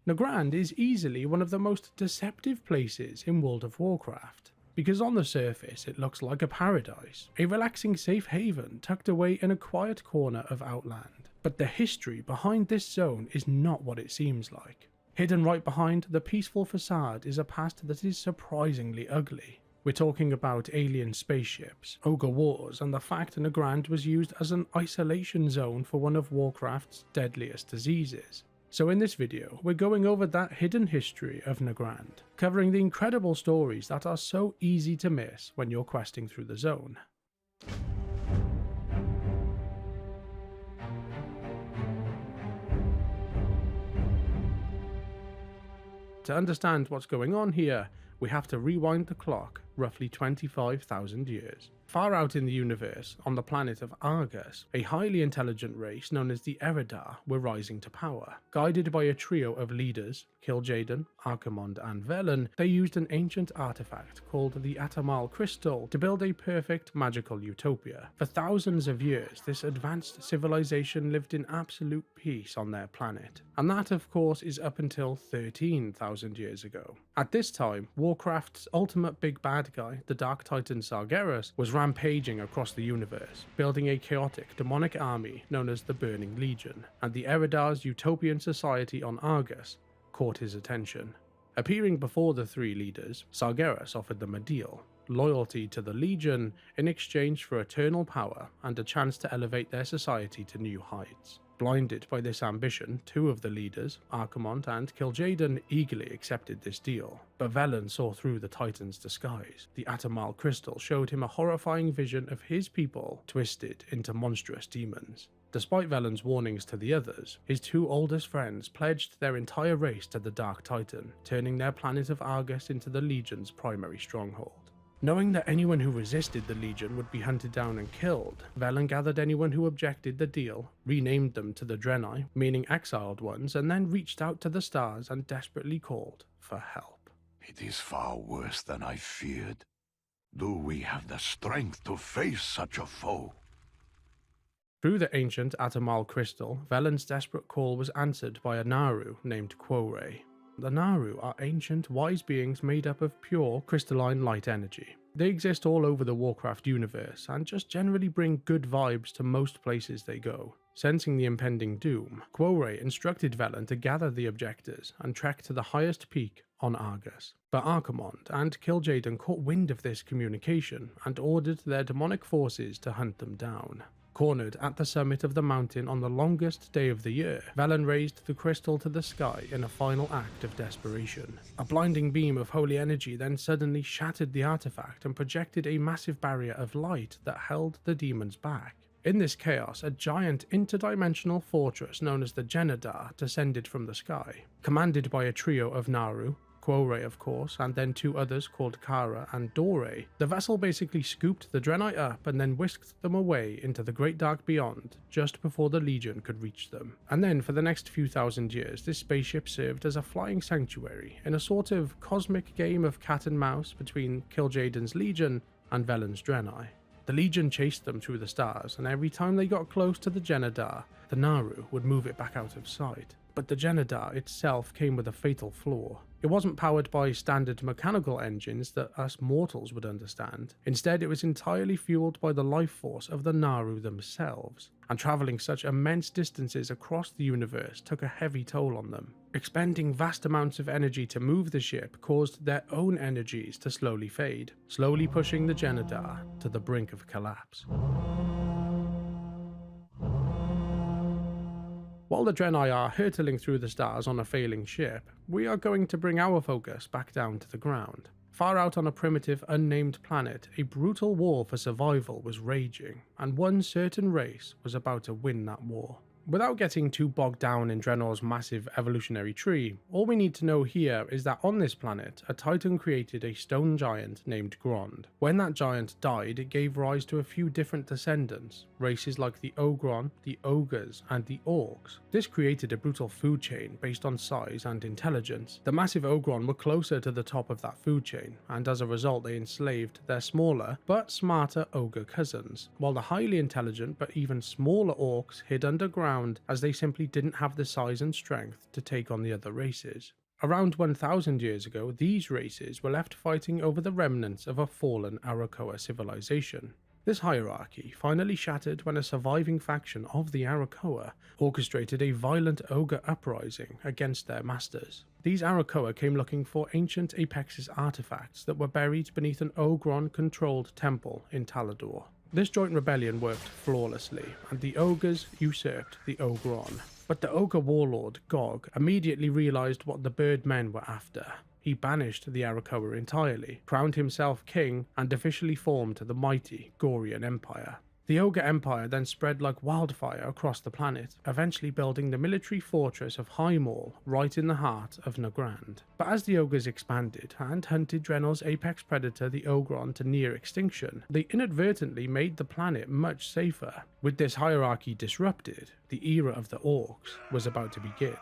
Nagrand is easily one of the most deceptive places in World of Warcraft, because on the surface it looks like a paradise, a relaxing safe haven tucked away in a quiet corner of Outland. But the history behind this zone is not what it seems like. Hidden right behind the peaceful facade is a past that is surprisingly ugly. We're talking about alien spaceships, ogre wars, and the fact Nagrand was used as an isolation zone for one of Warcraft's deadliest diseases. So in this video, we're going over that hidden history of Nagrand, covering the incredible stories that are so easy to miss when you're questing through the zone. To understand what's going on here, we have to rewind the clock roughly 25,000 years. Far out in the universe, on the planet of Argus, a highly intelligent race known as the Eredar were rising to power. Guided by a trio of leaders, Kil'jaeden, Archimonde and Velen, they used an ancient artifact called the Atamal Crystal to build a perfect magical utopia. For thousands of years, this advanced civilization lived in absolute peace on their planet. And that, of course, is up until 13,000 years ago. At this time, Warcraft's ultimate big bad guy, the Dark Titan Sargeras, was rampaging across the universe, building a chaotic demonic army known as the Burning Legion, and the Eredar's utopian society on Argus caught his attention. Appearing before the three leaders, Sargeras offered them a deal: loyalty to the Legion in exchange for eternal power and a chance to elevate their society to new heights. Blinded by this ambition, two of the leaders, Archimonde and Kil'jaeden, eagerly accepted this deal. But Velen saw through the Titan's disguise. The Atamal Crystal showed him a horrifying vision of his people twisted into monstrous demons. Despite Velen's warnings to the others, his two oldest friends pledged their entire race to the Dark Titan, turning their planet of Argus into the Legion's primary stronghold. Knowing that anyone who resisted the Legion would be hunted down and killed, Velen gathered anyone who objected the deal, renamed them to the Draenei, meaning exiled ones, and then reached out to the stars and desperately called for help. It is far worse than I feared. Do we have the strength to face such a foe? Through the ancient Atamal Crystal, Velen's desperate call was answered by a Naru named Kurenai. The Naru are ancient, wise beings made up of pure, crystalline light energy. They exist all over the Warcraft universe and just generally bring good vibes to most places they go. Sensing the impending doom, Kurenai instructed Velen to gather the objectors and trek to the highest peak on Argus. But Archimonde and Kil'jaeden caught wind of this communication and ordered their demonic forces to hunt them down. Cornered at the summit of the mountain on the longest day of the year, Velen raised the crystal to the sky in a final act of desperation. A blinding beam of holy energy then suddenly shattered the artifact and projected a massive barrier of light that held the demons back. In this chaos, a giant interdimensional fortress known as the Genedar descended from the sky. Commanded by a trio of Naru, Kurenai of course, and then two others called Kara and Dore, the vessel basically scooped the Draenei up and then whisked them away into the great dark beyond, just before the Legion could reach them. And then for the next few thousand years, this spaceship served as a flying sanctuary in a sort of cosmic game of cat and mouse between Kil'jaeden's Legion and Velen's Draenei. The Legion chased them through the stars, and every time they got close to the Genedar, the Naru would move it back out of sight. But the Genedar itself came with a fatal flaw. It wasn't powered by standard mechanical engines that us mortals would understand. Instead, it was entirely fueled by the life force of the Naru themselves, and travelling such immense distances across the universe took a heavy toll on them. Expending vast amounts of energy to move the ship caused their own energies to slowly fade, slowly pushing the Genedar to the brink of collapse. While the Draenei are hurtling through the stars on a failing ship, we are going to bring our focus back down to the ground. Far out on a primitive, unnamed planet, a brutal war for survival was raging, and one certain race was about to win that war. Without getting too bogged down in Draenor's massive evolutionary tree, all we need to know here is that on this planet, a Titan created a stone giant named Nagrand. When that giant died, it gave rise to a few different descendants, races like the Ogre, the Ogres, and the Orcs. This created a brutal food chain based on size and intelligence. The massive Ogre were closer to the top of that food chain, and as a result they enslaved their smaller but smarter Ogre cousins, while the highly intelligent but even smaller Orcs hid underground around, as they simply didn't have the size and strength to take on the other races. Around 1000 years ago, these races were left fighting over the remnants of a fallen Arakoa civilization. This hierarchy finally shattered when a surviving faction of the Arakoa orchestrated a violent ogre uprising against their masters. These Arakoa came looking for ancient Apexis artifacts that were buried beneath an Ogron-controlled temple in Talador. This joint rebellion worked flawlessly, and the ogres usurped the Ogron. But the ogre warlord, Gog, immediately realised what the Birdmen were after. He banished the Arakoa entirely, crowned himself king, and officially formed the mighty Gorian Empire. The Ogre Empire then spread like wildfire across the planet, eventually building the military fortress of Highmaul right in the heart of Nagrand. But as the Ogres expanded and hunted Draenor's apex predator the Ogron to near extinction, they inadvertently made the planet much safer. With this hierarchy disrupted, the era of the Orcs was about to begin.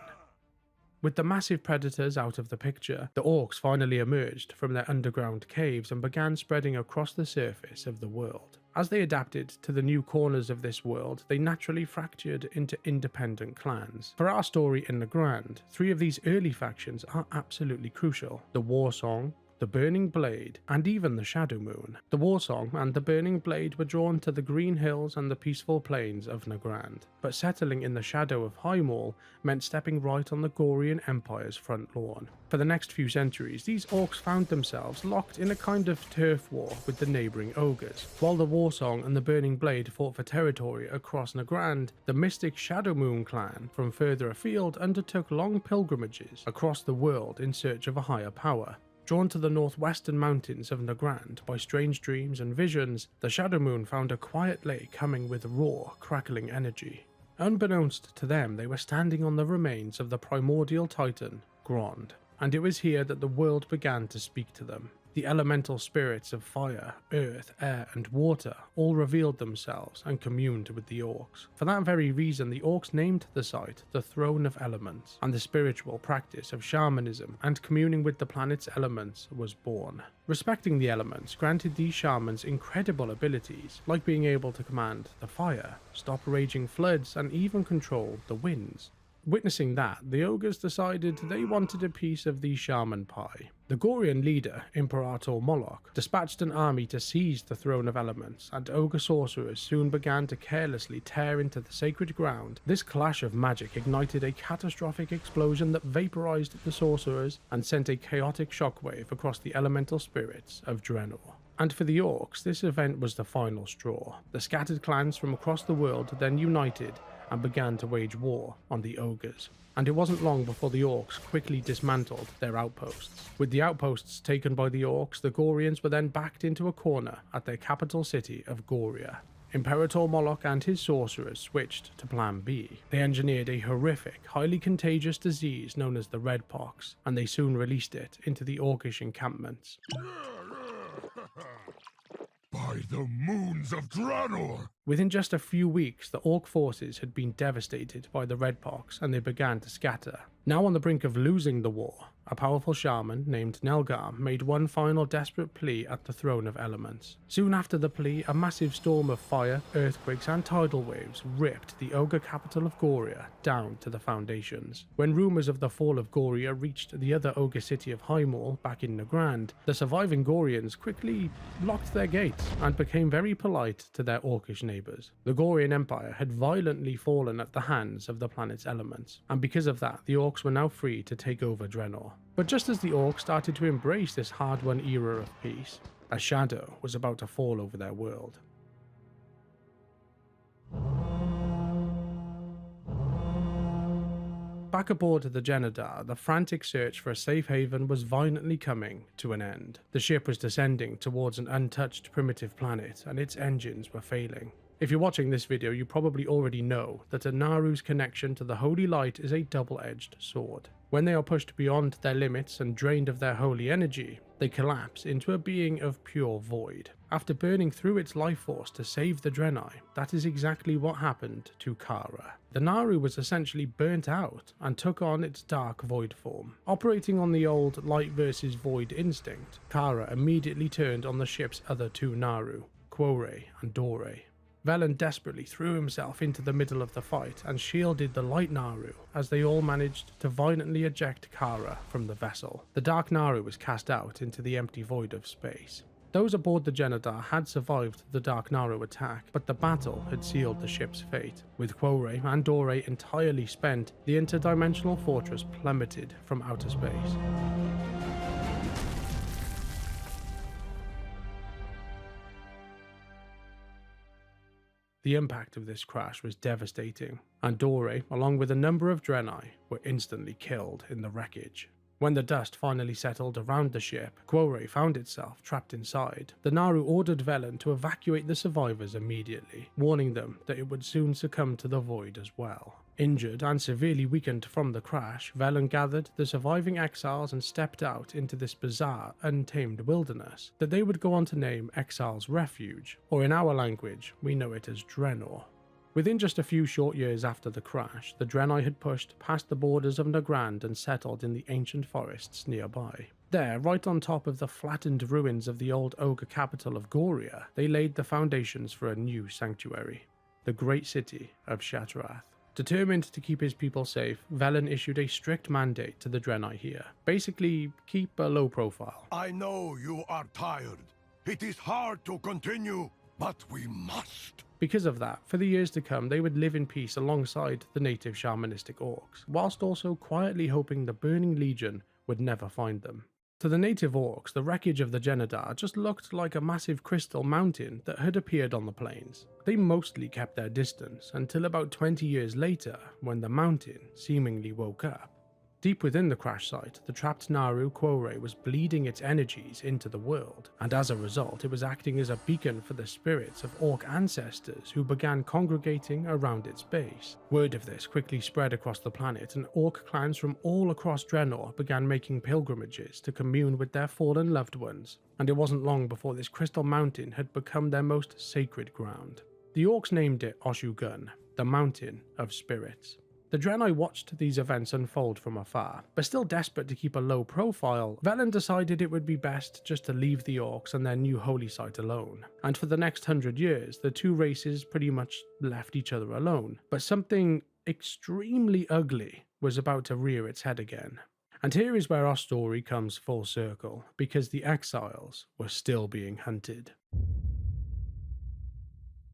With the massive predators out of the picture, the Orcs finally emerged from their underground caves and began spreading across the surface of the world. As they adapted to the new corners of this world, they naturally fractured into independent clans. For our story in Nagrand, 3 of these early factions are absolutely crucial: the Warsong, the Burning Blade, and even the Shadow Moon. The Warsong and the Burning Blade were drawn to the green hills and the peaceful plains of Nagrand, but settling in the shadow of Highmaul meant stepping right on the Gorian Empire's front lawn. For the next few centuries, these orcs found themselves locked in a kind of turf war with the neighbouring ogres. While the Warsong and the Burning Blade fought for territory across Nagrand, the mystic Shadow Moon clan from further afield undertook long pilgrimages across the world in search of a higher power. Drawn to the northwestern mountains of Nagrand by strange dreams and visions, the Shadow Moon found a quiet lake humming with raw, crackling energy. Unbeknownst to them, they were standing on the remains of the primordial titan, Grond, and it was here that the world began to speak to them. The elemental spirits of fire, earth, air, and water all revealed themselves and communed with the Orcs. For that very reason, the Orcs named the site the Throne of Elements, and the spiritual practice of shamanism and communing with the planet's elements was born. Respecting the elements granted these shamans incredible abilities, like being able to command the fire, stop raging floods, and even control the winds. Witnessing that, the ogres decided they wanted a piece of the shaman pie. The Gorian leader, Imperator Moloch, dispatched an army to seize the Throne of Elements, and ogre sorcerers soon began to carelessly tear into the sacred ground. This clash of magic ignited a catastrophic explosion that vaporized the sorcerers and sent a chaotic shockwave across the elemental spirits of Draenor. And for the Orcs, this event was the final straw. The scattered clans from across the world then united and began to wage war on the ogres. And it wasn't long before the Orcs quickly dismantled their outposts. With the outposts taken by the Orcs, the Gorians were then backed into a corner at their capital city of Goria. Imperator Moloch and his sorcerers switched to Plan B. They engineered a horrific, highly contagious disease known as the Red Pox, and they soon released it into the Orcish encampments. By the moons of Draenor! Within just a few weeks, the Orc forces had been devastated by the Red Pox, and they began to scatter. Now on the brink of losing the war, a powerful shaman named Nelgar made one final desperate plea at the Throne of Elements. Soon after the plea, a massive storm of fire, earthquakes and tidal waves ripped the ogre capital of Goria down to the foundations. When rumours of the fall of Goria reached the other ogre city of Highmaul back in Nagrand, the surviving Gorians quickly locked their gates and became very polite to their Orcish neighbours. The Gorian Empire had violently fallen at the hands of the planet's elements, and because of that, the Orcs were now free to take over Draenor. But just as the Orcs started to embrace this hard-won era of peace, a shadow was about to fall over their world. Back aboard the Genedar, the frantic search for a safe haven was violently coming to an end. The ship was descending towards an untouched primitive planet, and its engines were failing. If you're watching this video, you probably already know that a Naru's connection to the holy light is a double-edged sword. When they are pushed beyond their limits and drained of their holy energy, they collapse into a being of pure void. After burning through its life force to save the Draenei, that is exactly what happened to Kara. The Naru was essentially burnt out and took on its dark void form. Operating on the old light versus void instinct, Kara immediately turned on the ship's other 2 Naru, Quore and Dore. Velen desperately threw himself into the middle of the fight and shielded the light Naru as they all managed to violently eject Kara from the vessel. The dark Naru was cast out into the empty void of space. Those aboard the Genedar had survived the Dark Naru attack, but the battle had sealed the ship's fate. With Quoray and Dore entirely spent, the interdimensional fortress plummeted from outer space. The impact of this crash was devastating, and Dore, along with a number of Draenei, were instantly killed in the wreckage. When the dust finally settled around the ship, Quoray found itself trapped inside. The Naru ordered Velen to evacuate the survivors immediately, warning them that it would soon succumb to the void as well. Injured and severely weakened from the crash, Velen gathered the surviving exiles and stepped out into this bizarre, untamed wilderness that they would go on to name Exile's Refuge, or in our language, we know it as Draenor. Within just a few short years after the crash, the Draenei had pushed past the borders of Nagrand and settled in the ancient forests nearby. There, right on top of the flattened ruins of the old ogre capital of Gorian, they laid the foundations for a new sanctuary, the great city of Shattrath. Determined to keep his people safe, Velen issued a strict mandate to the Draenei here. Basically, keep a low profile. I know you are tired. It is hard to continue, but we must. Because of that, for the years to come, they would live in peace alongside the native shamanistic orcs, whilst also quietly hoping the Burning Legion would never find them. To the native orcs, the wreckage of the Genedar just looked like a massive crystal mountain that had appeared on the plains. They mostly kept their distance until about 20 years later, when the mountain seemingly woke up. Deep within the crash site, the trapped Naru Quoray was bleeding its energies into the world, and as a result it was acting as a beacon for the spirits of orc ancestors who began congregating around its base. Word of this quickly spread across the planet, and orc clans from all across Draenor began making pilgrimages to commune with their fallen loved ones, and it wasn't long before this crystal mountain had become their most sacred ground. The orcs named it Oshu'gun, the Mountain of Spirits. The Draenei watched these events unfold from afar, but still desperate to keep a low profile, Velen decided it would be best just to leave the orcs and their new holy site alone. And for the next 100 years, the two races pretty much left each other alone. But something extremely ugly was about to rear its head again. And here is where our story comes full circle, because the exiles were still being hunted.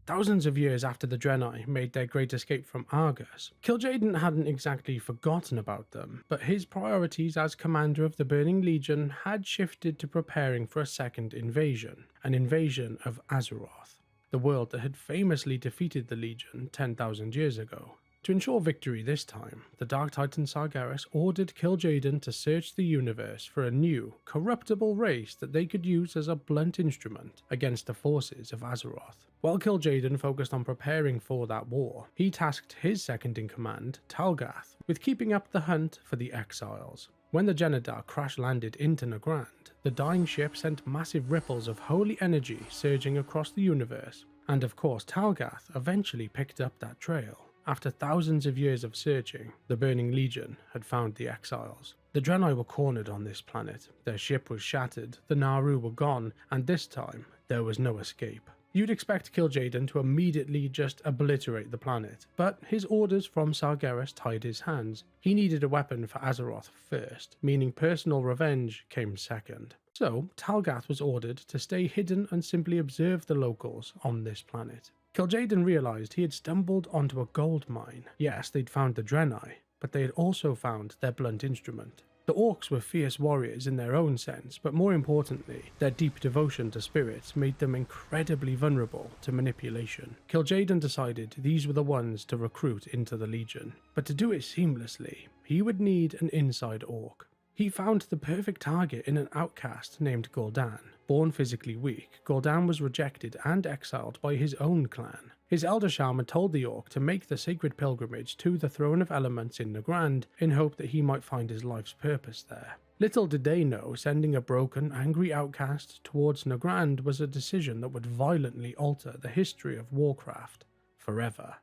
Thousands of years after the Draenei made their great escape from Argus, Kil'jaeden hadn't exactly forgotten about them, but his priorities as commander of the Burning Legion had shifted to preparing for a second invasion, an invasion of Azeroth, the world that had famously defeated the Legion 10,000 years ago. To ensure victory this time, the Dark Titan Sargeras ordered Kil'jaeden to search the universe for a new, corruptible race that they could use as a blunt instrument against the forces of Azeroth. While Kil'jaeden focused on preparing for that war, he tasked his second-in-command, Talgath, with keeping up the hunt for the exiles. When the Genedar crash-landed into Nagrand, the dying ship sent massive ripples of holy energy surging across the universe, and of course Talgath eventually picked up that trail. After thousands of years of searching, the Burning Legion had found the exiles. The Draenei were cornered on this planet, their ship was shattered, the Naru were gone, and this time, there was no escape. You'd expect Kil'jaeden to immediately just obliterate the planet, but his orders from Sargeras tied his hands. He needed a weapon for Azeroth first, meaning personal revenge came second. So, Talgath was ordered to stay hidden and simply observe the locals on this planet. Kil'jaeden realised he had stumbled onto a gold mine. Yes, they'd found the Draenei, but they had also found their blunt instrument. The orcs were fierce warriors in their own sense, but more importantly, their deep devotion to spirits made them incredibly vulnerable to manipulation. Kil'jaeden decided these were the ones to recruit into the Legion, but to do it seamlessly, he would need an inside orc. He found the perfect target in an outcast named Gul'dan. Born physically weak, Gul'dan was rejected and exiled by his own clan. His elder shaman told the orc to make the sacred pilgrimage to the Throne of Elements in Nagrand in hope that he might find his life's purpose there. Little did they know sending a broken, angry outcast towards Nagrand was a decision that would violently alter the history of Warcraft forever.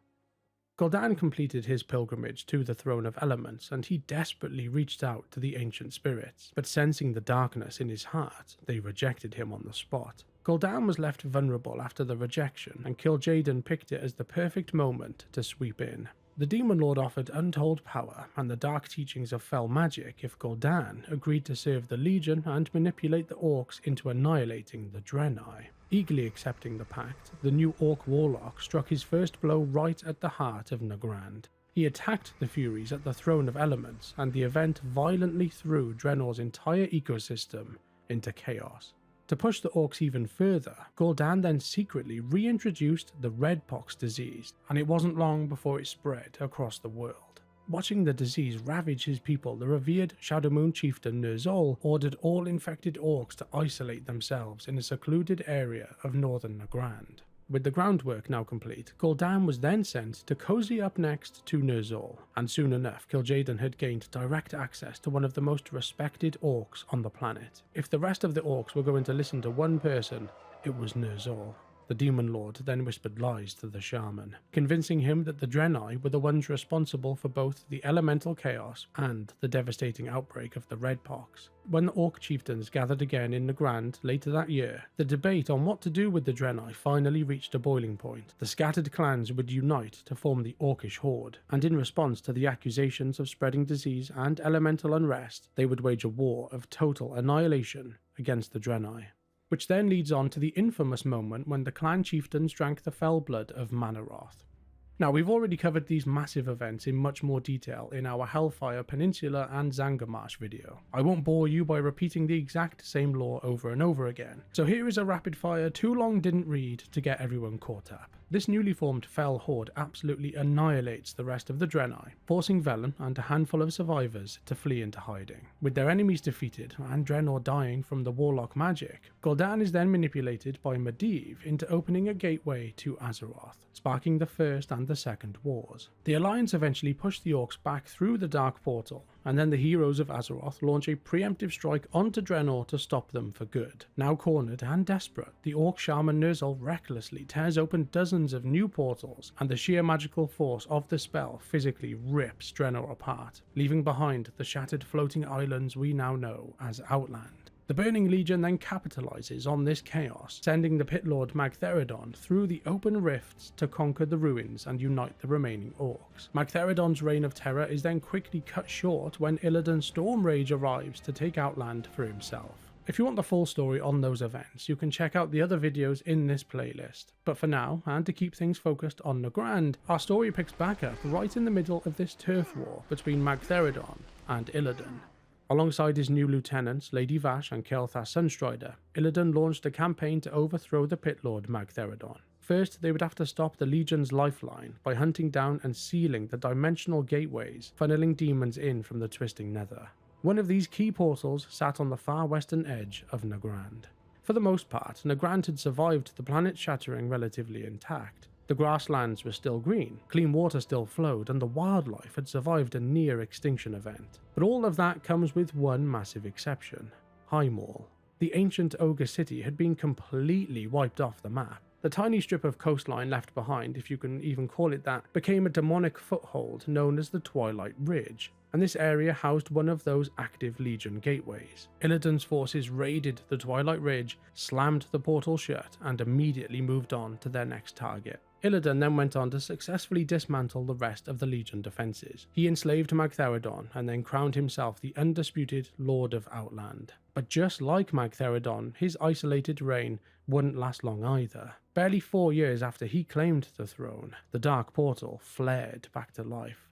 Gul'dan completed his pilgrimage to the Throne of Elements, and he desperately reached out to the ancient spirits, but sensing the darkness in his heart, they rejected him on the spot. Gul'dan was left vulnerable after the rejection, and Kil'jaeden picked it as the perfect moment to sweep in. The Demon Lord offered untold power and the dark teachings of fell magic if Gul'dan agreed to serve the Legion and manipulate the Orcs into annihilating the Draenei. Eagerly accepting the pact, the new Orc warlock struck his first blow right at the heart of Nagrand. He attacked the Furies at the Throne of Elements, and the event violently threw Draenor's entire ecosystem into chaos. To push the Orcs even further, Gul'dan then secretly reintroduced the Redpox disease, and it wasn't long before it spread across the world. Watching the disease ravage his people, the revered Shadowmoon chieftain Ner'zhul ordered all infected Orcs to isolate themselves in a secluded area of northern Nagrand. With the groundwork now complete, Gul'dan was then sent to cozy up next to Ner'zhul, and soon enough Kil'jaeden had gained direct access to one of the most respected Orcs on the planet. If the rest of the Orcs were going to listen to one person, it was Ner'zhul. The Demon Lord then whispered lies to the shaman, convincing him that the Draenei were the ones responsible for both the elemental chaos and the devastating outbreak of the Redpox. When the Orc chieftains gathered again in Nagrand later that year, the debate on what to do with the Draenei finally reached a boiling point. The scattered clans would unite to form the Orcish Horde, and in response to the accusations of spreading disease and elemental unrest, they would wage a war of total annihilation against the Draenei. Which then leads on to the infamous moment when the clan chieftains drank the fell blood of Manaroth. Now, we've already covered these massive events in much more detail in our Hellfire Peninsula and Zangarmarsh video. I won't bore you by repeating the exact same lore over and over again, so here is a rapid fire too long didn't read to get everyone caught up. This newly formed Fell Horde absolutely annihilates the rest of the Draenei, forcing Velen and a handful of survivors to flee into hiding. With their enemies defeated and Draenor dying from the warlock magic, Gul'dan is then manipulated by Medivh into opening a gateway to Azeroth, sparking the First and the Second Wars. The Alliance eventually pushed the Orcs back through the Dark Portal, and then the heroes of Azeroth launch a preemptive strike onto Draenor to stop them for good. Now cornered and desperate, the Orc shaman Ner'zhul recklessly tears open dozens of new portals, and the sheer magical force of the spell physically rips Draenor apart, leaving behind the shattered floating islands we now know as Outland. The Burning Legion then capitalizes on this chaos, sending the Pit Lord Magtheridon through the open rifts to conquer the ruins and unite the remaining Orcs. Magtheridon's reign of terror is then quickly cut short when Illidan's Stormrage arrives to take Outland for himself. If you want the full story on those events, you can check out the other videos in this playlist. But for now, and to keep things focused on Nagrand, our story picks back up right in the middle of this turf war between Magtheridon and Illidan. Alongside his new lieutenants, Lady Vash and Kael'thas Sunstrider, Illidan launched a campaign to overthrow the Pit Lord Magtheridon. First, they would have to stop the Legion's lifeline by hunting down and sealing the dimensional gateways, funneling demons in from the twisting nether. One of these key portals sat on the far western edge of Nagrand. For the most part, Nagrand had survived the planet's shattering relatively intact. The grasslands were still green, clean water still flowed, and the wildlife had survived a near extinction event. But all of that comes with one massive exception: Highmaul. The ancient Ogre city had been completely wiped off the map. The tiny strip of coastline left behind, if you can even call it that, became a demonic foothold known as the Twilight Ridge, and this area housed one of those active Legion gateways. Illidan's forces raided the Twilight Ridge, slammed the portal shut, and immediately moved on to their next target. Illidan then went on to successfully dismantle the rest of the Legion defences. He enslaved Magtheridon and then crowned himself the undisputed Lord of Outland. But just like Magtheridon, his isolated reign wouldn't last long either. Barely 4 years after he claimed the throne, the Dark Portal flared back to life.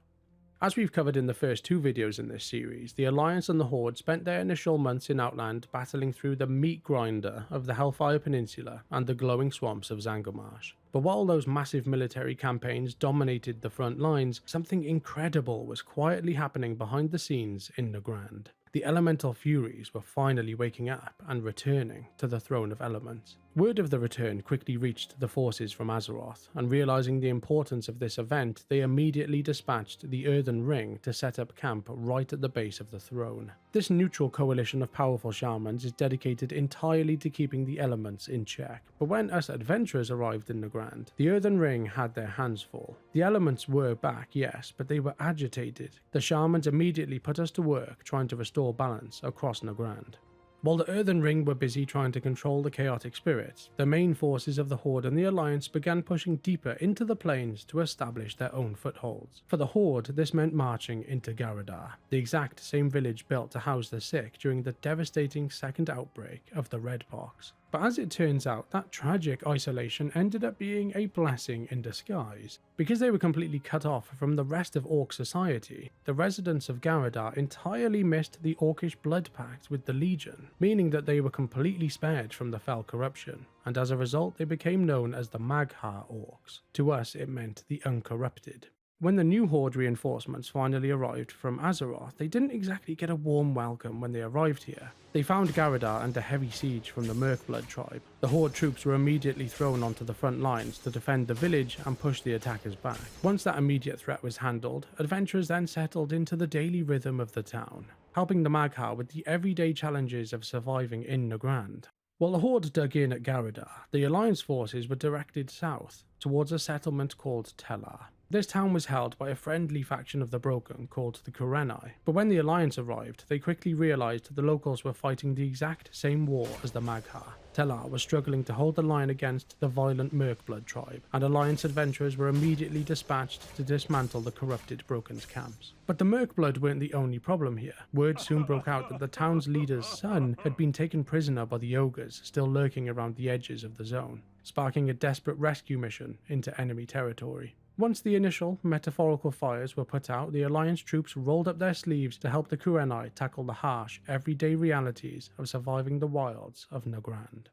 As we've covered in the first 2 videos in this series, the Alliance and the Horde spent their initial months in Outland battling through the meat grinder of the Hellfire Peninsula and the glowing swamps of Zangarmarsh. But while those massive military campaigns dominated the front lines, something incredible was quietly happening behind the scenes in Nagrand. The elemental furies were finally waking up and returning to the Throne of Elements. Word of the return quickly reached the forces from Azeroth, and realizing the importance of this event, they immediately dispatched the Earthen Ring to set up camp right at the base of the throne. This neutral coalition of powerful shamans is dedicated entirely to keeping the elements in check, but when us adventurers arrived in Nagrand, the Earthen Ring had their hands full. The elements were back, yes, but they were agitated. The shamans immediately put us to work trying to restore balance across Nagrand. While the Earthen Ring were busy trying to control the chaotic spirits, the main forces of the Horde and the Alliance began pushing deeper into the plains to establish their own footholds. For the Horde, this meant marching into Garadar, the exact same village built to house the sick during the devastating second outbreak of the Red Pox. But as it turns out, that tragic isolation ended up being a blessing in disguise. Because they were completely cut off from the rest of Orc society, the residents of Garadar entirely missed the Orcish blood pact with the Legion, meaning that they were completely spared from the fell corruption, and as a result they became known as the Mag'har Orcs. To us it meant the Uncorrupted. When the new Horde reinforcements finally arrived from Azeroth, they didn't exactly get a warm welcome when they arrived here. They found Garadar under heavy siege from the Merkblood tribe. The Horde troops were immediately thrown onto the front lines to defend the village and push the attackers back. Once that immediate threat was handled, adventurers then settled into the daily rhythm of the town, helping the Mag'har with the everyday challenges of surviving in Nagrand. While the Horde dug in at Garadar, the Alliance forces were directed south, towards a settlement called Telaar. This town was held by a friendly faction of the Broken called the Kurenai, but when the Alliance arrived, they quickly realized the locals were fighting the exact same war as the Mag'har. Telaar was struggling to hold the line against the violent Merkblood tribe, and Alliance adventurers were immediately dispatched to dismantle the corrupted Broken's camps. But the Merkblood weren't the only problem here. Word soon broke out that the town's leader's son had been taken prisoner by the Ogres still lurking around the edges of the zone, sparking a desperate rescue mission into enemy territory. Once the initial metaphorical fires were put out, the Alliance troops rolled up their sleeves to help the Kurenai tackle the harsh, everyday realities of surviving the wilds of Nagrand.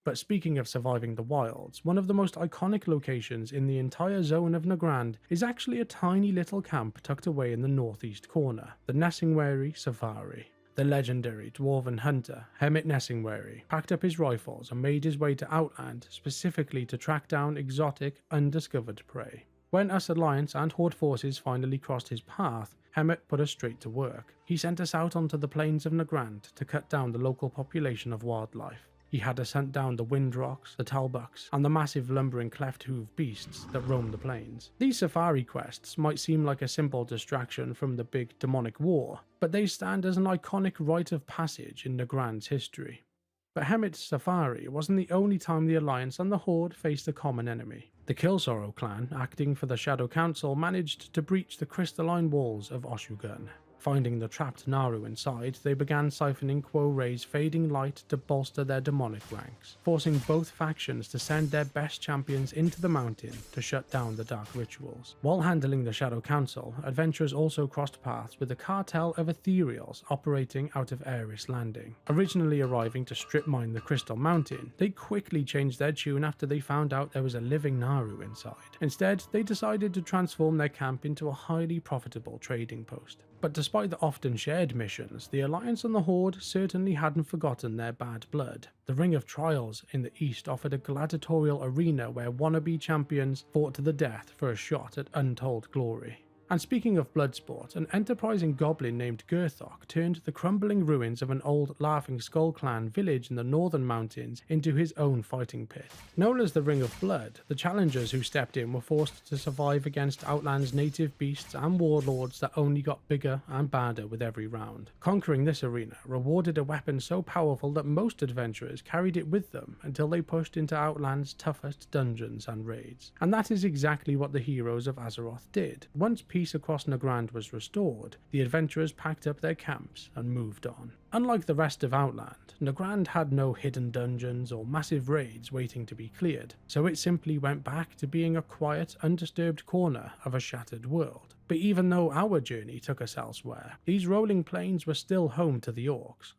But speaking of surviving the wilds, one of the most iconic locations in the entire zone of Nagrand is actually a tiny little camp tucked away in the northeast corner, the Nesingwary Safari. The legendary dwarven hunter, Hemet Nesingwary, packed up his rifles and made his way to Outland specifically to track down exotic, undiscovered prey. When us Alliance and Horde forces finally crossed his path, Hemet put us straight to work. He sent us out onto the plains of Nagrand to cut down the local population of wildlife. He had us hunt down the Windrocks, the Talbuks, and the massive lumbering cleft-hoof beasts that roam the plains. These safari quests might seem like a simple distraction from the big demonic war, but they stand as an iconic rite of passage in Nagrand's history. But Hemet's safari wasn't the only time the Alliance and the Horde faced a common enemy. The Killsorrow clan, acting for the Shadow Council, managed to breach the crystalline walls of Oshu'gun. Finding the trapped Naru inside, they began siphoning Quoray's fading light to bolster their demonic ranks, forcing both factions to send their best champions into the mountain to shut down the dark rituals. While handling the Shadow Council, adventurers also crossed paths with a cartel of ethereals operating out of Eris Landing. Originally arriving to strip mine the Crystal Mountain, they quickly changed their tune after they found out there was a living Naru inside. Instead, they decided to transform their camp into a highly profitable trading post. But despite the often shared missions, the Alliance and the Horde certainly hadn't forgotten their bad blood. The Ring of Trials in the east offered a gladiatorial arena where wannabe champions fought to the death for a shot at untold glory. And speaking of bloodsport, an enterprising goblin named Gurthok turned the crumbling ruins of an old Laughing Skull clan village in the northern mountains into his own fighting pit. Known as the Ring of Blood, the challengers who stepped in were forced to survive against Outland's native beasts and warlords that only got bigger and badder with every round. Conquering this arena rewarded a weapon so powerful that most adventurers carried it with them until they pushed into Outland's toughest dungeons and raids. And that is exactly what the heroes of Azeroth did. Once peace across Nagrand was restored, the adventurers packed up their camps and moved on. Unlike the rest of Outland, Nagrand had no hidden dungeons or massive raids waiting to be cleared, so it simply went back to being a quiet, undisturbed corner of a shattered world. But even though our journey took us elsewhere, these rolling plains were still home to the Orcs.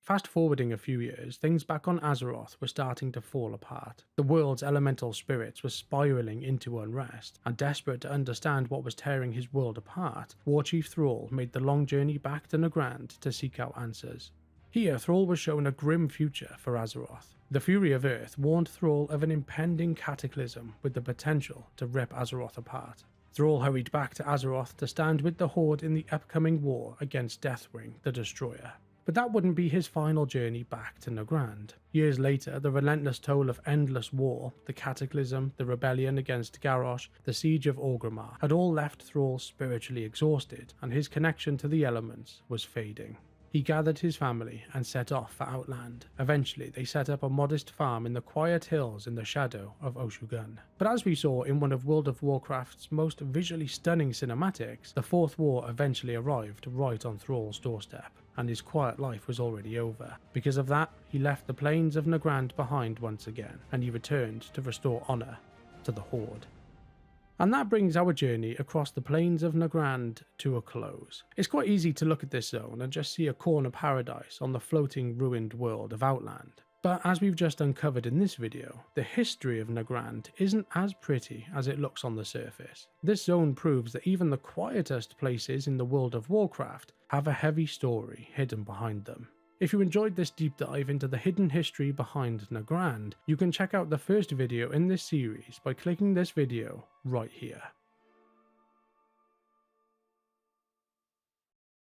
Fast forwarding a few years, things back on Azeroth were starting to fall apart. The world's elemental spirits were spiraling into unrest, and desperate to understand what was tearing his world apart, Warchief Thrall made the long journey back to Nagrand to seek out answers. Here, Thrall was shown a grim future for Azeroth. The Fury of Earth warned Thrall of an impending cataclysm with the potential to rip Azeroth apart. Thrall hurried back to Azeroth to stand with the Horde in the upcoming war against Deathwing, the Destroyer. But that wouldn't be his final journey back to Nagrand. Years later, the relentless toll of endless war, the cataclysm, the rebellion against Garrosh, the siege of Orgrimmar had all left Thrall spiritually exhausted, and his connection to the elements was fading. He gathered his family and set off for Outland. Eventually, they set up a modest farm in the quiet hills in the shadow of Oshu'gun. But as we saw in one of World of Warcraft's most visually stunning cinematics, the Fourth War eventually arrived right on Thrall's doorstep, and his quiet life was already over. Because of that, he left the plains of Nagrand behind once again, and he returned to restore honour to the Horde. And that brings our journey across the plains of Nagrand to a close. It's quite easy to look at this zone and just see a corner paradise on the floating ruined world of Outland. But as we've just uncovered in this video, the history of Nagrand isn't as pretty as it looks on the surface. This zone proves that even the quietest places in the World of Warcraft have a heavy story hidden behind them. If you enjoyed this deep dive into the hidden history behind Nagrand, you can check out the first video in this series by clicking this video right here.